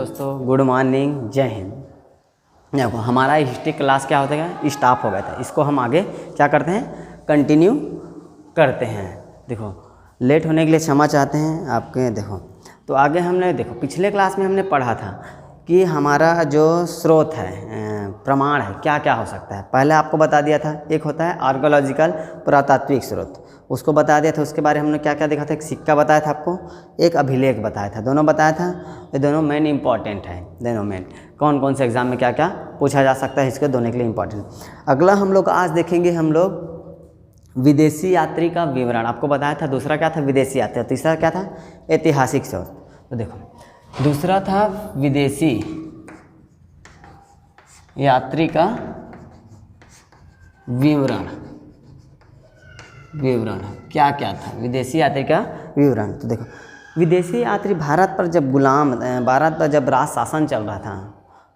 दोस्तों, good morning, जय हिंद। देखो हमारा हिस्ट्री क्लास क्या होता है, स्टॉप हो गया था, इसको हम आगे क्या करते हैं, कंटिन्यू करते हैं। देखो लेट होने के लिए क्षमा चाहते हैं आपके। देखो तो आगे हमने देखो पिछले क्लास में हमने पढ़ा था कि हमारा जो स्रोत है, प्रमाण है, क्या क्या हो सकता है। पहले आपको बता दिया था, एक होता है आर्कोलॉजिकल पुरातात्विक स्रोत, उसको बता दिया था। उसके बारे में हमने क्या क्या देखा था, एक सिक्का बताया था आपको, एक अभिलेख बताया था, दोनों बताया था। ये दोनों मेन इंपॉर्टेंट है, दोनों मेन कौन कौन से एग्जाम में क्या क्या पूछा जा सकता है, इसके दोनों के लिए इंपॉर्टेंट। अगला हम लोग आज देखेंगे हम लोग विदेशी यात्री का विवरण। आपको बताया था दूसरा क्या था, विदेशी यात्री, तीसरा क्या था, ऐतिहासिक स्रोत। तो देखो दूसरा था विदेशी यात्री का विवरण। क्या क्या था विदेशी यात्री का विवरण। तो देखो विदेशी यात्री भारत पर जब राज शासन चल रहा था,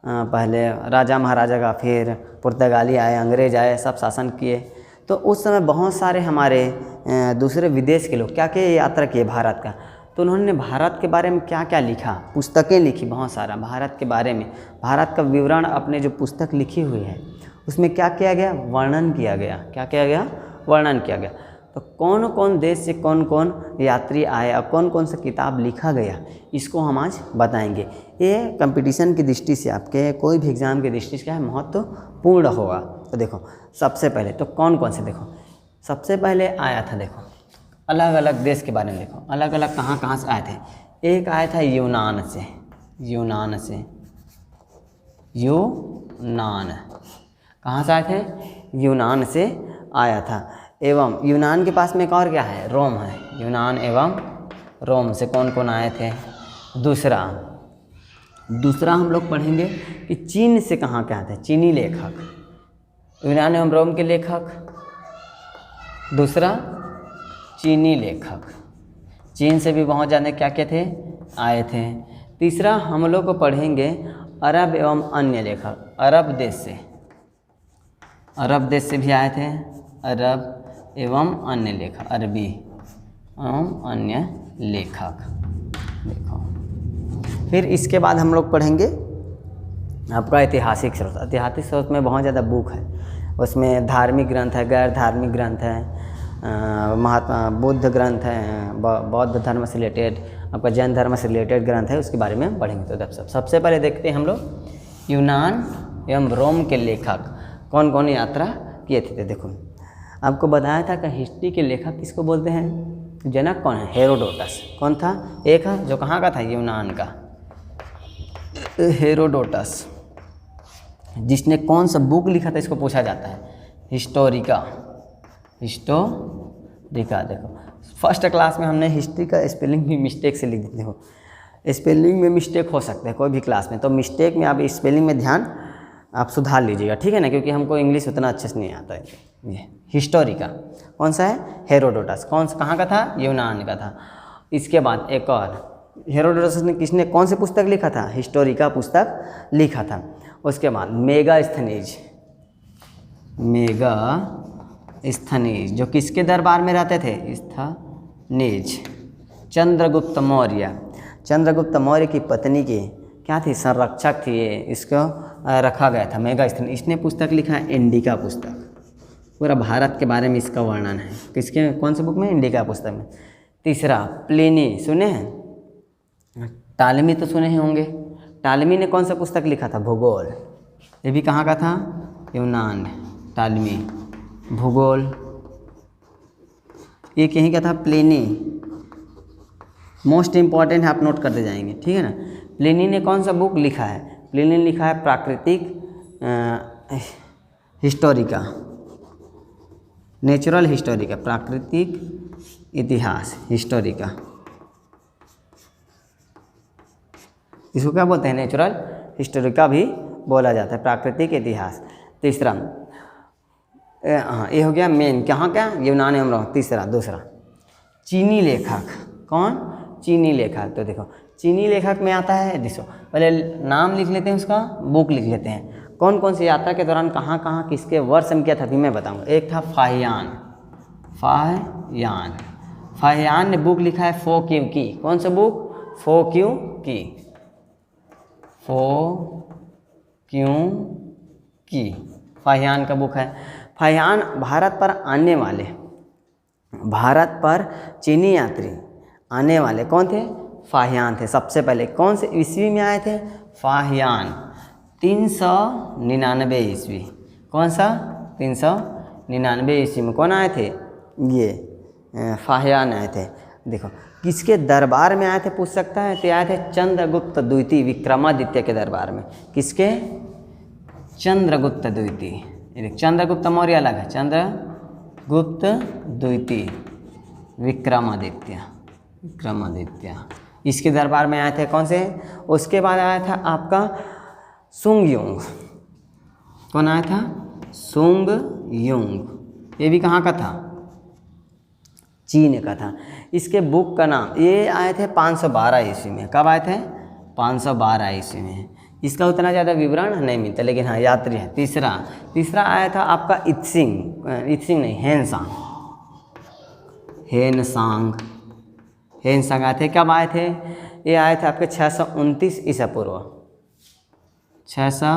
पहले राजा महाराजा का, फिर पुर्तगाली आए, अंग्रेज आए, सब शासन किए। तो उस समय बहुत सारे हमारे दूसरे विदेश के लोग क्या क्या यात्रा किए भारत का। तो उन्होंने भारत के बारे में क्या क्या लिखा, पुस्तकें लिखी बहुत सारा भारत के बारे में। भारत का विवरण अपने जो पुस्तक लिखी हुई है उसमें क्या किया गया, वर्णन किया गया। क्या किया गया, वर्णन किया गया। तो कौन कौन देश से कौन कौन यात्री आए और कौन कौन सा किताब लिखा गया, इसको हम आज बताएंगे। ये कंपटीशन की दृष्टि से, आपके कोई भी एग्ज़ाम की दृष्टि से क्या है, महत्वपूर्ण होगा। तो देखो सबसे पहले तो कौन कौन से, देखो सबसे पहले आया था, देखो अलग अलग देश के बारे में, देखो अलग अलग कहाँ कहाँ से आए थे। एक आया था यूनान कहाँ से आए थे, यूनान से आया था। एवं यूनान के पास में एक और क्या है, रोम है। यूनान एवं रोम से कौन कौन आए थे। दूसरा हम लोग पढ़ेंगे कि चीन से कहाँ के आए थे, चीनी लेखक, यूनान एवं रोम के लेखक। दूसरा चीनी लेखक, चीन से भी बहुत ज़्यादा क्या क्या थे, आए थे। तीसरा हम लोग को पढ़ेंगे अरब एवं अन्य लेखक, अरब देश से भी आए थे, अरब एवं अन्य लेखक, अरबी एवं अन्य लेखक। देखो फिर इसके बाद हम लोग पढ़ेंगे आपका ऐतिहासिक स्रोत। ऐतिहासिक स्रोत में बहुत ज़्यादा बुक है, उसमें धार्मिक ग्रंथ है, गैर धार्मिक ग्रंथ है, महात्मा बुद्ध ग्रंथ है, बौद्ध धर्म से रिलेटेड, आपका जैन धर्म से रिलेटेड ग्रंथ है, उसके बारे में पढ़ेंगे। तो सबसे पहले देखते हैं हम लोग यूनान एवं रोम के लेखक कौन कौन यात्रा किए थे। देखो आपको बताया था कि हिस्ट्री के लेखक किसको बोलते हैं, जनक कौन है, हेरोडोटस। कौन था, एक है जो कहाँ का था, यूनान का, हेरोडोटस। जिसने कौन सा बुक लिखा था इसको पूछा जाता है, हिस्टोरिका। देखो फर्स्ट क्लास में हमने हिस्ट्री का स्पेलिंग भी मिस्टेक से लिख देते हो। स्पेलिंग में मिस्टेक हो सकते हैं कोई भी क्लास में, तो मिस्टेक में आप स्पेलिंग में ध्यान आप सुधार लीजिएगा, ठीक है ना, क्योंकि हमको इंग्लिश उतना अच्छे से नहीं आता है। ये हिस्टोरिका कौन सा है, हेरोडोटस। कौन सा कहाँ का था, यूनान का था। इसके बाद एक और, हेरोडोटस ने किसने कौन सी पुस्तक लिखा था, हिस्टोरिका पुस्तक लिखा था। उसके बाद मेगास्थनीज जो किसके दरबार में रहते थे, स्थनीज, चंद्रगुप्त मौर्य की पत्नी की क्या थी, संरक्षक थी ये, इसको रखा गया था मेगास्थनीज। इसने पुस्तक लिखा है इंडिका पुस्तक, पूरा भारत के बारे में इसका वर्णन है। किसके, कौन से बुक में, इंडिका पुस्तक में। तीसरा प्लिनी, सुने हैं, टालमी तो सुने ही होंगे। टालमी ने कौन सा पुस्तक लिखा था, भूगोल। ये भी कहाँ का था, यूनान। टालमी भूगोल, ये कहीं का था, प्लिनी। मोस्ट इम्पॉर्टेंट है, आप नोट करते जाएंगे, ठीक है ना। प्लिनी ने कौन सा बुक लिखा है, प्लिनी ने लिखा है प्राकृतिक हिस्टोरिका, नेचुरल हिस्टोरिका, प्राकृतिक इतिहास हिस्टोरिका। इसको क्या बोलते हैं, नेचुरल हिस्टोरिका भी बोला जाता है, प्राकृतिक इतिहास। तीसरा हाँ ये हो गया मेन, कहाँ क्या, यूनान एवं रोम। दूसरा चीनी लेखक, कौन, चीनी लेखक। तो देखो चीनी लेखक में आता है, देखो पहले नाम लिख लेते हैं उसका, बुक लिख लेते हैं, कौन कौन सी यात्रा के दौरान कहाँ कहाँ किसके वर्ष में किया था, अभी मैं बताऊँगा। एक था फाहियान ने बुक लिखा है फो क्यों की। कौन सा बुक, फो क्यों की। फो क्यों की, फाहियान का बुक है। फाहियान भारत पर चीनी यात्री आने वाले कौन थे? फाहियान थे। सबसे पहले कौन से ईस्वी में आए थे? फाहियान 399 ईस्वी। कौन सा? 399 ईस्वी में कौन आए थे? ये फाहियान आए थे। देखो किसके दरबार में आए थे पूछ सकता है, तो आए थे चंद्रगुप्त द्वितीय विक्रमादित्य के दरबार में। किसके? चंद्रगुप्त द्वितीय। चंद्रगुप्त मौर्य अलग है, चंद्रगुप्त द्वितीय विक्रमादित्य इसके दरबार में आए थे। कौन से? उसके बाद आया था आपका सुंगयुंग। कौन आया था? सुंगयुंग। ये भी कहाँ का था? चीन का था। इसके बुक का नाम, ये आए थे 512 ईस्वी में। कब आए थे? 512 ईस्वी में। इसका उतना ज़्यादा विवरण नहीं मिलता, लेकिन हाँ यात्री है। तीसरा आया था आपका हेनसांग आए थे। कब आए थे? ये आए थे आपके 629 ईसा पूर्व। 600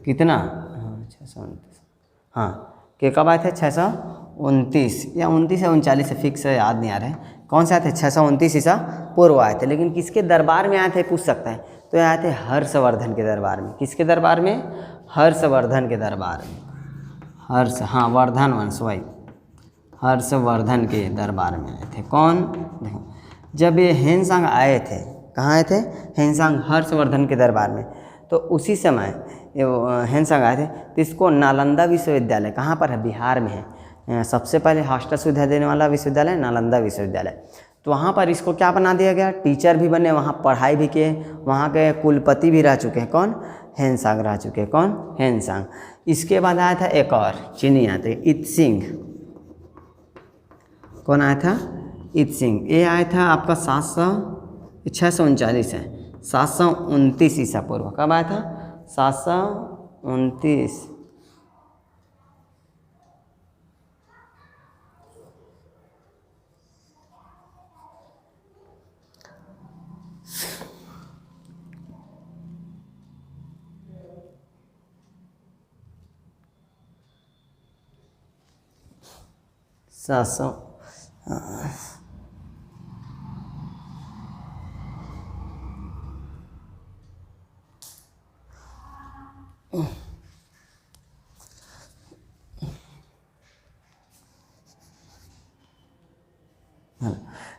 कितना? 629। हाँ कि कब आए थे? 629 या 29 या 39 से फिक्स याद नहीं आ रहा है। कौन से आए थे? 629 ईसा पूर्व आए थे। लेकिन किसके दरबार में आए थे पूछ सकता है, तो ये आए थे हर्षवर्धन के दरबार में। किसके दरबार में? हर्षवर्धन के दरबार में। वर्धन वंश, वही हर्षवर्धन के दरबार में आए थे। कौन? देखो जब ये हेनसांग आए थे, कहाँ आए थे? हेनसांग हर्षवर्धन के दरबार में। तो उसी समय हेनसांग आए थे, तो इसको नालंदा विश्वविद्यालय, कहाँ पर है? बिहार में है। सबसे पहले हॉस्टल सुविधा देने वाला विश्वविद्यालय नालंदा विश्वविद्यालय। तो वहाँ पर इसको क्या बना दिया गया? टीचर भी बने, वहाँ पढ़ाई भी किए, वहाँ के कुलपति भी रह चुके हैं। कौन? हेनसांग रह चुके हैं। कौन? हेनसांग। इसके बाद आया था एक और चीनी यात्री, इत्सिंग। कौन आया था? इत्सिंग। ये आया था आपका 639 है, 729 ईसा पूर्व। कब आया था? 729।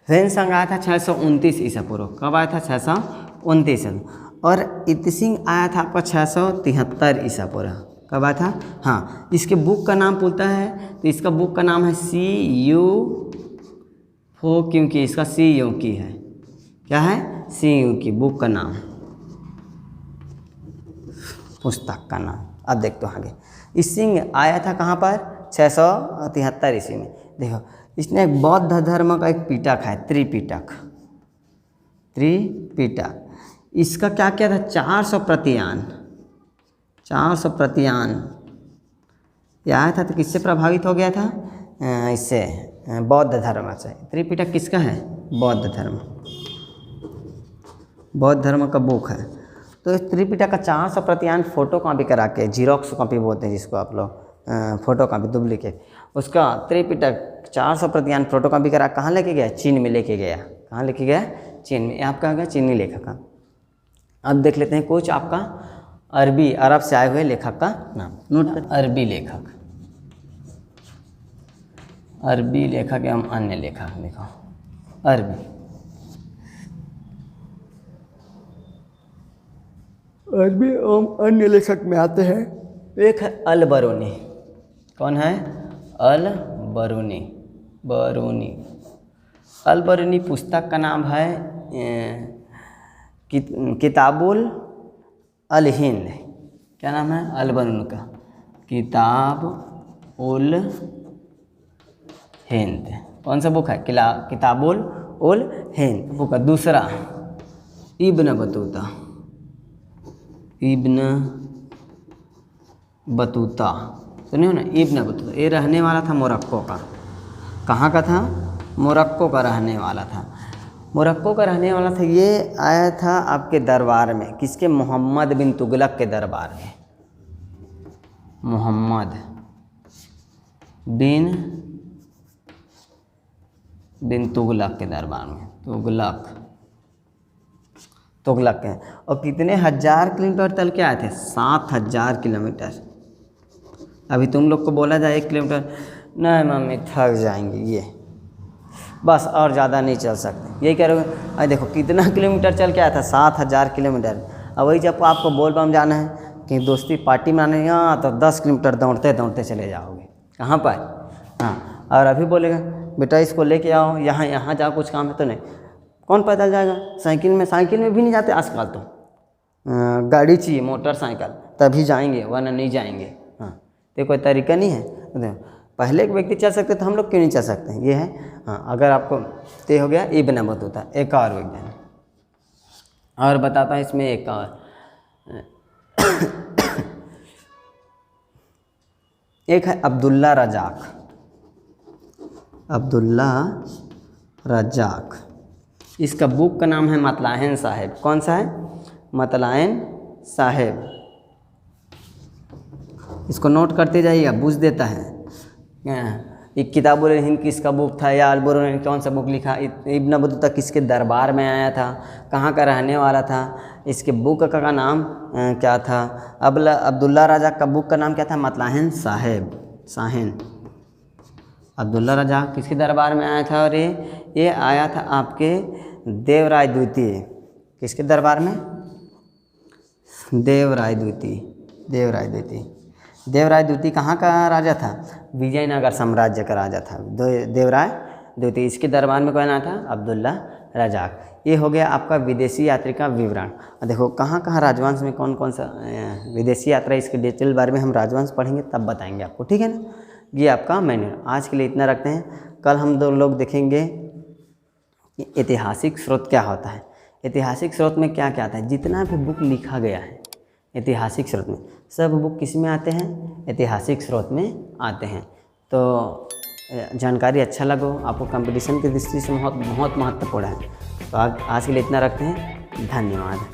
हेनसांग आया था 629 ईसा पूर्व। कब आया था? 629। और इत्सिंग आया था आपका 673 ईसा पूर्व। कब आया था? हाँ, इसके बुक का नाम पूछता है, तो इसका बुक का नाम है CU फो, क्योंकि इसका CU की है। क्या है? CU की बुक का नाम, पुस्तक का नाम। अब देखते हो आगे। इत्सिंग आया था कहाँ पर? 673 ईस्वी में। देखो इसने एक बौद्ध धर्म का एक पिटक है, त्रिपिटक। इसका क्या किया था? 400 प्रतियान ये आया था। तो किससे प्रभावित हो गया था? इससे, बौद्ध धर्म से। त्रिपिटक किसका है? बौद्ध धर्म का बुक है। तो इस त्रिपिटक का 400 प्रतियान फोटो कॉपी करा के, जीरोक्स कॉपी बोलते हैं जिसको आप लोग, फोटो कॉपी डुप्लीकेट, उसका त्रिपिटक 400 प्रतियान फोटो कॉपी करा कहाँ लेके गया? चीन में लेके गया। कहाँ लेके गया? चीन में। आपका आ गया चीनी लेखक का। अब देख लेते हैं कुछ आपका अरब से आए हुए लेखक का नाम नोट कर। अरबी लेखक एवं अन्य लेखक। देखो अरबी एवं अन्य लेखक में आते हैं। एक है अल-बरूनी। कौन है? अल-बरूनी। अल-बरूनी पुस्तक का नाम है किताबुल अल-हिंद। क्या नाम है? अल-बरूनी का किताबुल हिंद। कौन सा बुक है? किताबुल हिंद बुक का। दूसरा इब्न बतूता सुने हो ना? Ibn Battuta. ये रहने वाला था मोरक्को का। कहाँ का था? मोरक्को का रहने वाला था। मोरक्को का रहने वाला था। ये आया था आपके दरबार में, किसके? मोहम्मद बिन तुगलक के दरबार में। मोहम्मद बिन तुगलक के दरबार में। तुगलक के। और कितने हज़ार किलोमीटर चल के आए थे? 7000 किलोमीटर। अभी तुम लोग को बोला जाए 1 किलोमीटर, नहीं मम्मी थक जाएंगे, ये बस और ज़्यादा नहीं चल सकते, यही कह रहे हो। अरे देखो कितना किलोमीटर चल के आया था, 7000 किलोमीटर। अब वही जब आपको बोल बम जाना है कि दोस्ती पार्टी माने यहाँ, तो 10 किलोमीटर दौड़ते दौड़ते चले जाओगे। कहाँ पर? हाँ। और अभी बोलेगा बेटा इसको लेके आओ, यहाँ जाओ, कुछ काम है तो नहीं। कौन पैदल जाएगा? साइकिल में भी नहीं जाते आजकल तो, गाड़ी चाहिए, मोटरसाइकिल, तभी जाएंगे, वरना नहीं जाएंगे। हाँ, तो कोई तरीका नहीं है। पहले एक व्यक्ति चल सकते तो हम लोग क्यों नहीं चल सकते हैं? ये है। हाँ, अगर आपको तय हो गया इब्न बतूता। एक और विज्ञान और बताता है इसमें, एक और एक है अब्दुल्ला रजाक। इसका बुक का नाम है मतलाइन साहिब। कौन सा है? मतलाइन साहिब। इसको नोट करते जाइएगा, बुझ देता है। एक किताबुल हिंद किसका बुक था, या अलबुर ने कौन सा बुक लिखा, इब्न बतूता किसके दरबार में आया था, कहाँ का रहने वाला था, इसके बुक का नाम क्या था। अब्दुल्ला रजाक का बुक का नाम क्या था? मतलाइन साहिब। अब्दुल्ला रजाक किसके दरबार में आया था? और ये आया था आपके देवराय द्वितीय। किसके दरबार में? देवराय द्वितीय कहाँ का राजा था? विजयनगर साम्राज्य का राजा था देवराय द्वितीय। इसके दरबार में कौन आया था? अब्दुल्ला रजाक। ये हो गया आपका विदेशी यात्री का विवरण। और देखो कहाँ राजवंश में कौन कौन सा विदेशी यात्रा, इसके डिटेल बारे में हम राजवंश पढ़ेंगे तब बताएंगे आपको, ठीक है ना। ये आपका मैन्यूअल। आज के लिए इतना रखते हैं। कल हम 2 लोग देखेंगे कि ऐतिहासिक स्रोत क्या होता है। ऐतिहासिक स्रोत में क्या क्या आता है। जितना भी बुक लिखा गया है ऐतिहासिक स्रोत में, सब बुक किस में आते हैं? ऐतिहासिक स्रोत में आते हैं। तो जानकारी अच्छा लगो आपको, कंपटीशन की दृष्टि से बहुत महत्वपूर्ण है। तो आज के लिए इतना रखते हैं। धन्यवाद।